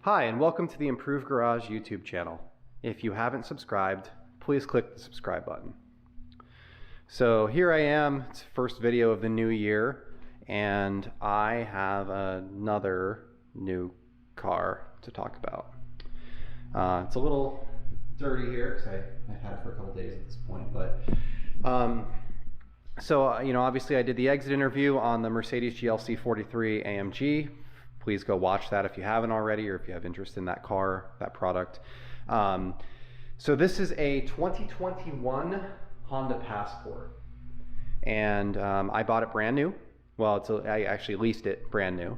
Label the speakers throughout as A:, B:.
A: Hi, and welcome to the Improved Garage YouTube channel. If you haven't subscribed, please click the subscribe button. So here I am, it's the first video of the new year, and I have another new car to talk about. It's a little dirty here because I've had it for a couple days at this point, but obviously I did the exit interview on the Mercedes GLC 43 AMG. Please go watch that if you haven't already, or if you have interest in that car, that product. So this is a 2021 Honda Passport, and I bought it brand new. Well, I actually leased it brand new.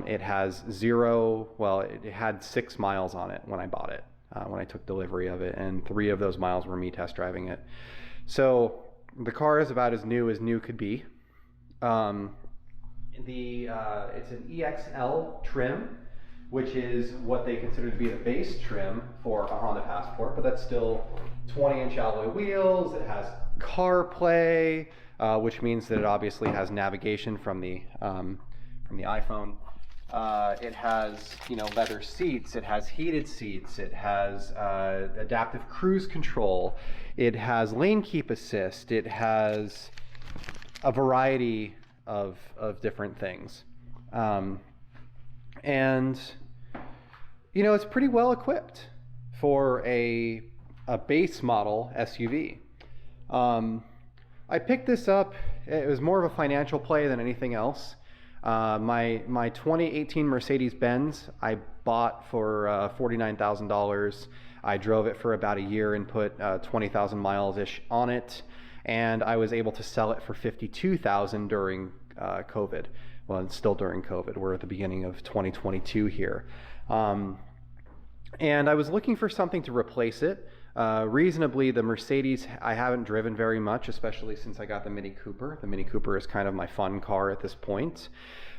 A: It has it had 6 miles on it when I bought it, when I took delivery of it, and 3 of those miles were me test driving it. So the car is about as new could be. It's an EXL trim, which is what they consider to be the base trim for a Honda Passport, but that's still 20-inch alloy wheels. It has CarPlay, which means that it obviously has navigation from the iPhone. It has, leather seats. It has heated seats. It has adaptive cruise control. It has lane keep assist. It has a variety of different things, and it's pretty well equipped for a base model SUV. I picked this up. It was more of a financial play than anything else. My 2018 Mercedes-Benz I bought for $49,000. I drove it for about a year and put 20,000 miles ish on it, and I was able to sell it for $52,000 during COVID. Well, it's still during COVID. We're at the beginning of 2022 here. And I was looking for something to replace it. Reasonably, the Mercedes I haven't driven very much, especially since I got the Mini Cooper. The Mini Cooper is kind of my fun car at this point.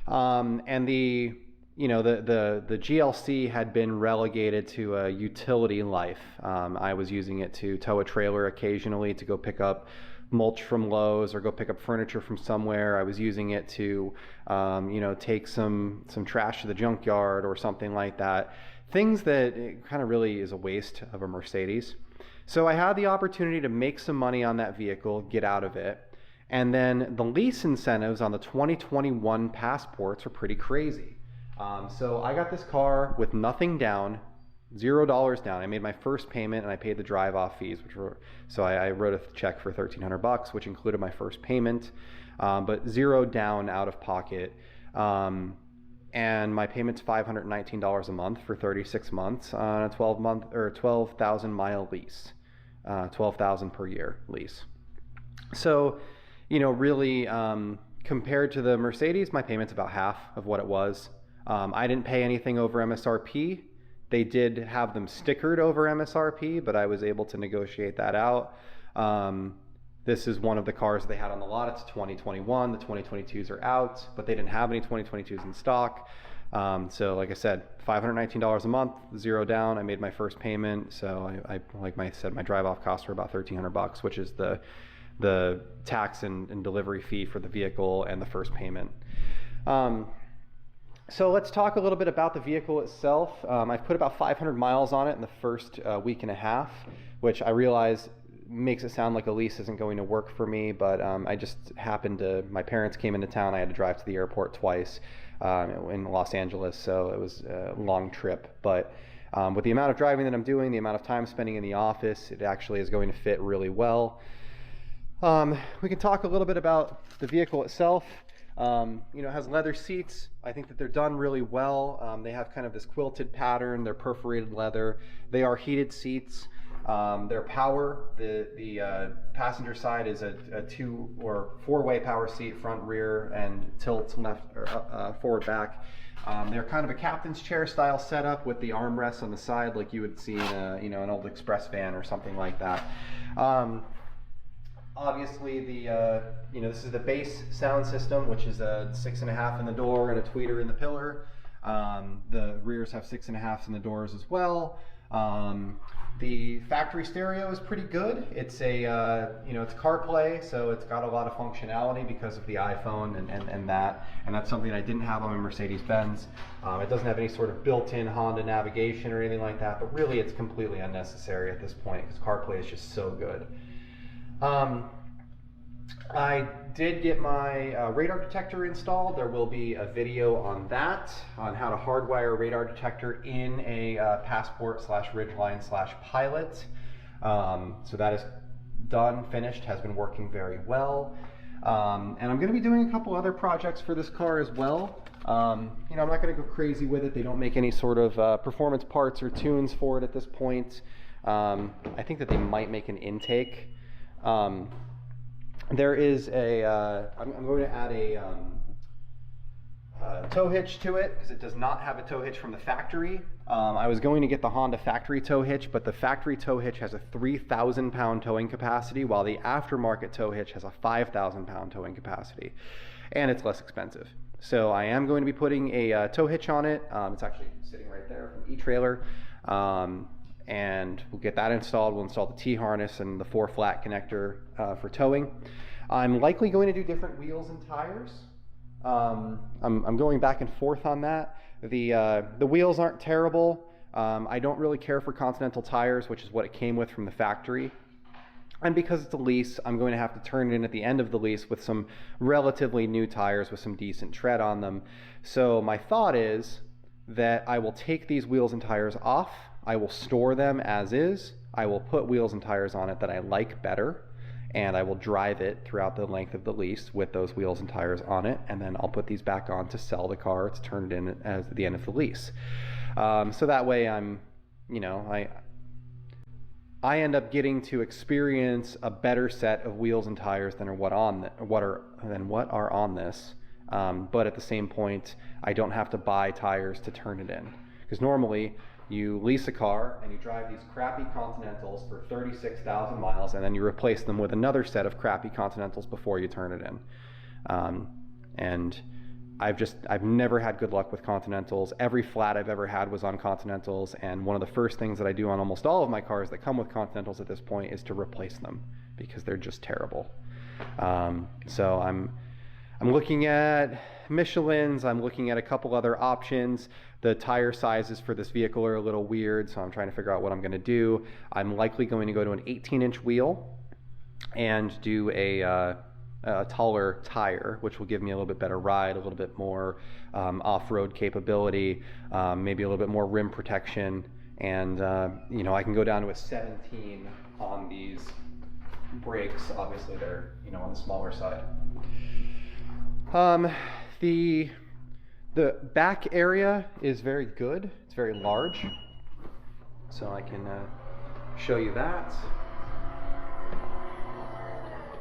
A: And the GLC had been relegated to a utility life. I was using it to tow a trailer occasionally to go pick up mulch from Lowe's or go pick up furniture from somewhere. I was using it to, take some trash to the junkyard or something like that. Things that it kind of really is a waste of a Mercedes. So I had the opportunity to make some money on that vehicle, get out of it. And then the lease incentives on the 2021 Passports are pretty crazy. So I got this car with nothing down, $0 down. I made my first payment and I paid the drive-off fees, I wrote a check for $1,300, which included my first payment, but $0 down out of pocket. And my payment's $519 a month for 36 months on a 12,000 mile lease, 12,000 per year lease. So, really, compared to the Mercedes, my payment's about half of what it was. I didn't pay anything over MSRP. They did have them stickered over MSRP, but I was able to negotiate that out. This is one of the cars they had on the lot. It's 2021. The 2022s are out, but they didn't have any 2022s in stock. So like I said, $519 a month, $0 down. I made my first payment. So like I said, my drive-off costs were about $1,300, which is the tax and delivery fee for the vehicle and the first payment. So let's talk a little bit about the vehicle itself. I've put about 500 miles on it in the first week and a half, which I realize makes it sound like a lease isn't going to work for me, but I just happened to, my parents came into town. I had to drive to the airport twice in Los Angeles, so it was a long trip. But with the amount of driving that I'm doing, the amount of time spending in the office, it actually is going to fit really well. We can talk a little bit about the vehicle itself. It has leather seats. I think that they're done really well. They have kind of this quilted pattern. They're perforated leather. They are heated seats. Their power, the passenger side is a 2 or 4-way power seat, front, rear, and tilt left or forward, back. They're kind of a captain's chair style setup with the armrests on the side, like you would see in an old express van or something like that. Obviously, this is the base sound system, which is a 6.5 in the door and a tweeter in the pillar. The rears have 6.5s in the doors as well. The factory stereo is pretty good. It's a, it's CarPlay, so it's got a lot of functionality because of the iPhone and that's something I didn't have on my Mercedes-Benz. It doesn't have any sort of built-in Honda navigation or anything like that, but really it's completely unnecessary at this point because CarPlay is just so good. I did get my radar detector installed. There will be a video on that, on how to hardwire a radar detector in a Passport/Ridgeline/Pilot. So that is done, finished, has been working very well. And I'm going to be doing a couple other projects for this car as well. I'm not going to go crazy with it. They don't make any sort of performance parts or tunes for it at this point. I think that they might make an intake. There is I'm going to add a tow hitch to it because it does not have a tow hitch from the factory. I was going to get the Honda factory tow hitch, but the factory tow hitch has a 3,000 pound towing capacity, while the aftermarket tow hitch has a 5,000 pound towing capacity, and it's less expensive. So I am going to be putting a tow hitch on it. It's actually sitting right there from eTrailer. And we'll get that installed. We'll install the T-harness and the 4-flat connector for towing. I'm likely going to do different wheels and tires. I'm going back and forth on that. The wheels aren't terrible. I don't really care for Continental tires, which is what it came with from the factory. And because it's a lease, I'm going to have to turn it in at the end of the lease with some relatively new tires with some decent tread on them. So my thought is that I will take these wheels and tires off. I will store them as is. I will put wheels and tires on it that I like better, and I will drive it throughout the length of the lease with those wheels and tires on it, and then I'll put these back on to sell the car. It's turned in as the end of the lease. So that way I end up getting to experience a better set of wheels and tires than what are on this. But at the same point, I don't have to buy tires to turn it in, because normally you lease a car and you drive these crappy Continentals for 36,000 miles, and then you replace them with another set of crappy Continentals before you turn it in. And I've never had good luck with Continentals. Every flat I've ever had was on Continentals, and one of the first things that I do on almost all of my cars that come with Continentals at this point is to replace them because they're just terrible. So I'm looking at Michelin's, I'm looking at a couple other options. The tire sizes for this vehicle are a little weird, so I'm trying to figure out what I'm going to do. I'm likely going to go to an 18-inch wheel and do a taller tire, which will give me a little bit better ride, a little bit more off-road capability, maybe a little bit more rim protection, and I can go down to a 17 on these brakes. Obviously they're on the smaller side. The back area is very good. It's very large, so I can show you that.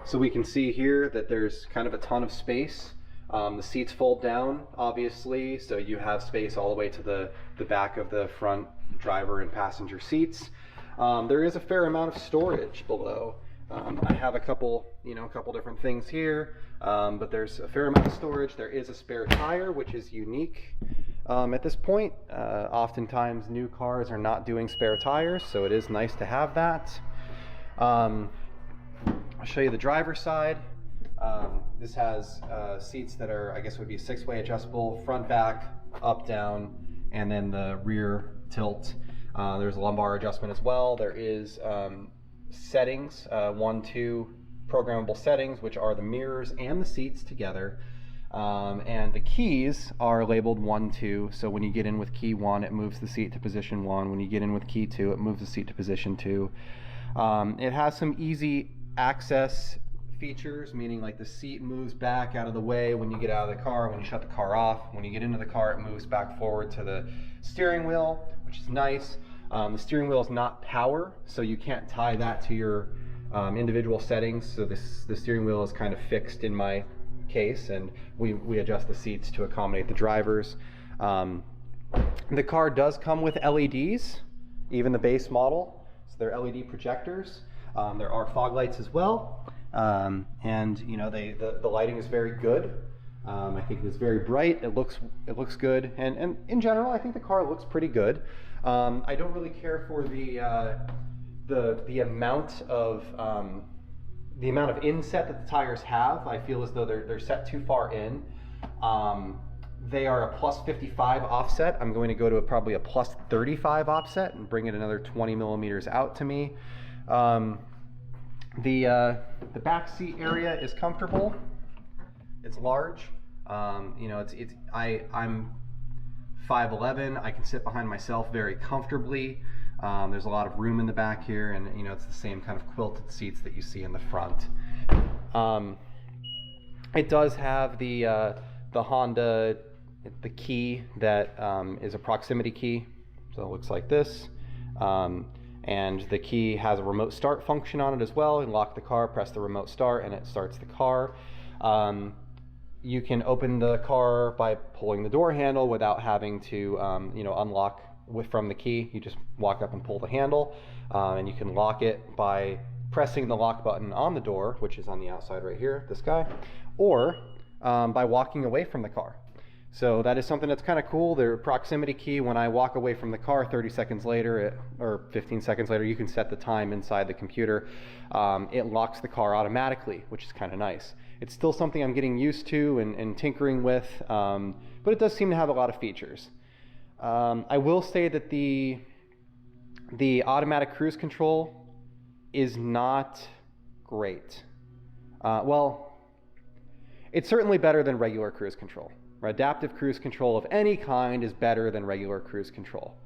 A: So we can see here that there's kind of a ton of space. The seats fold down, obviously, so you have space all the way to the back of the front driver and passenger seats. There is a fair amount of storage below. I have a couple different things here, but there's a fair amount of storage. There is a spare tire, which is unique at this point. Oftentimes new cars are not doing spare tires, so it is nice to have that. I'll show you the driver's side. This has seats that are, I guess would be 6-way adjustable, front, back, up, down, and then the rear tilt. There's a lumbar adjustment as well. There is settings, 2 programmable settings, which are the mirrors and the seats together. And the keys are labeled 1, 2. So when you get in with key 1, it moves the seat to position 1. When you get in with key 2, it moves the seat to position 2. It has some easy access features, meaning like the seat moves back out of the way when you get out of the car, when you shut the car off. When you get into the car, it moves back forward to the steering wheel, which is nice. The steering wheel is not power, so you can't tie that to your individual settings. So the steering wheel is kind of fixed in my case, and we adjust the seats to accommodate the drivers. The car does come with LEDs, even the base model. So they're LED projectors. There are fog lights as well, and the lighting is very good. I think it's very bright. It looks good, and in general, I think the car looks pretty good. I don't really care for the amount of inset that the tires have. I feel as though they're set too far in. They are a plus 55 offset. I'm going to go to probably a plus 35 offset and bring it another 20 millimeters out to me. The back seat area is comfortable. It's large. You know, I'm 5'11". I can sit behind myself very comfortably. There's a lot of room in the back here, and you know, it's the same kind of quilted seats that you see in the front. It does have the Honda, the key that is a proximity key, so it looks like this. And the key has a remote start function on it as well. You lock the car, press the remote start, and it starts the car. You can open the car by pulling the door handle without having to you know, unlock from the key. You just walk up and pull the handle, and you can lock it by pressing the lock button on the door, which is on the outside right here, this guy, or by walking away from the car. So that is something that's kind of cool. The proximity key, when I walk away from the car 30 seconds later, or 15 seconds later, you can set the time inside the computer. It locks the car automatically, which is kind of nice. It's still something I'm getting used to and tinkering with, but it does seem to have a lot of features. I will say that the automatic cruise control is not great. Well, it's certainly better than regular cruise control. Adaptive cruise control of any kind is better than regular cruise control.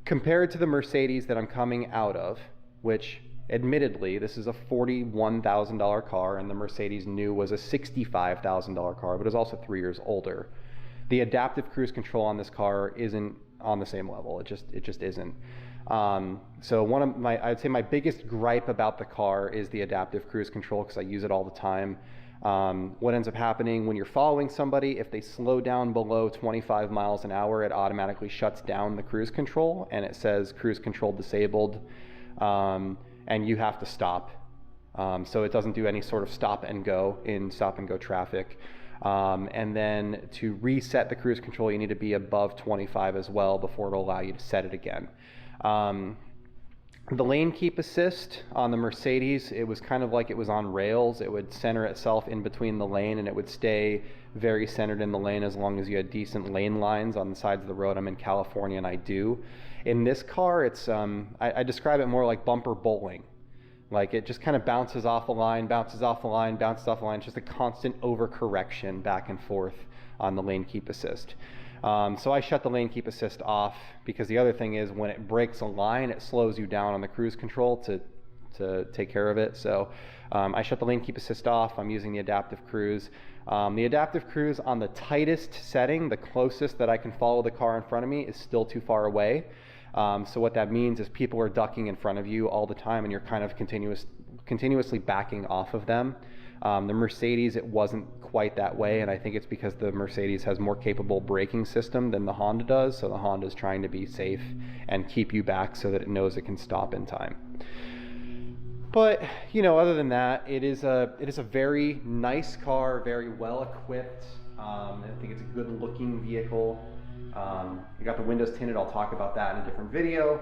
A: Compared to the Mercedes that I'm coming out of, which admittedly, this is a $41,000 car, and the Mercedes new was a $65,000 car, but it was also 3 years older. The adaptive cruise control on this car isn't on the same level. It just isn't. So I'd say my biggest gripe about the car is the adaptive cruise control, because I use it all the time. What ends up happening when you're following somebody, if they slow down below 25 miles an hour, it automatically shuts down the cruise control, and it says cruise control disabled, and you have to stop. So it doesn't do any sort of stop and go in stop and go traffic. And then to reset the cruise control, you need to be above 25 as well before it'll allow you to set it again. The lane keep assist on the Mercedes, it was kind of like it was on rails. It would center itself in between the lane, and it would stay very centered in the lane as long as you had decent lane lines on the sides of the road. I'm in California, and I do. In this car, it's I describe it more like bumper bowling. Like, it just kind of bounces off the line, bounces off the line, bounces off the line. It's just a constant overcorrection back and forth on the lane keep assist. So I shut the lane keep assist off, because the other thing is when it breaks a line, it slows you down on the cruise control to take care of it. So I shut the lane keep assist off. I'm using the adaptive cruise. The adaptive cruise on the tightest setting, the closest that I can follow the car in front of me, is still too far away. So what that means is people are ducking in front of you all the time, and you're kind of continuously backing off of them. The Mercedes, it wasn't quite that way, and I think it's because the Mercedes has more capable braking system than the Honda does, so the Honda is trying to be safe and keep you back so that it knows it can stop in time. But, you know, other than that, it is a very nice car, very well equipped. I think it's a good looking vehicle. You got the windows tinted. I'll talk about that in a different video.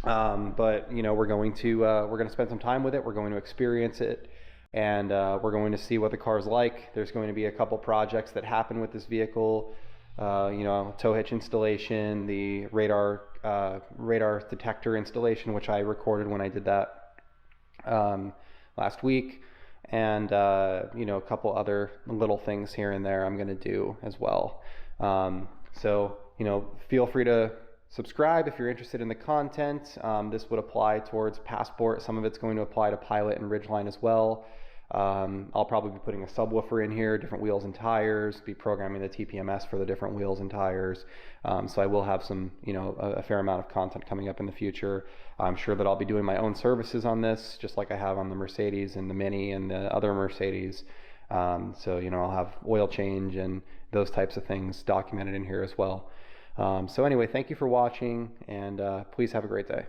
A: But you know, we're going to spend some time with it. We're going to experience it, and we're going to see what the car's like. There's going to be a couple projects that happen with this vehicle. You know, tow hitch installation, the radar detector installation, which I recorded when I did that last week, and you know, a couple other little things here and there I'm going to do as well. So, you know, feel free to subscribe if you're interested in the content. This would apply towards Passport. Some of it's going to apply to Pilot and Ridgeline as well. I'll probably be putting a subwoofer in here, different wheels and tires, be programming the TPMS for the different wheels and tires. So I will have some, you know, a fair amount of content coming up in the future. I'm sure that I'll be doing my own services on this, just like I have on the Mercedes and the Mini and the other Mercedes. So, you know, I'll have oil change and those types of things documented in here as well. So anyway, thank you for watching, and please have a great day.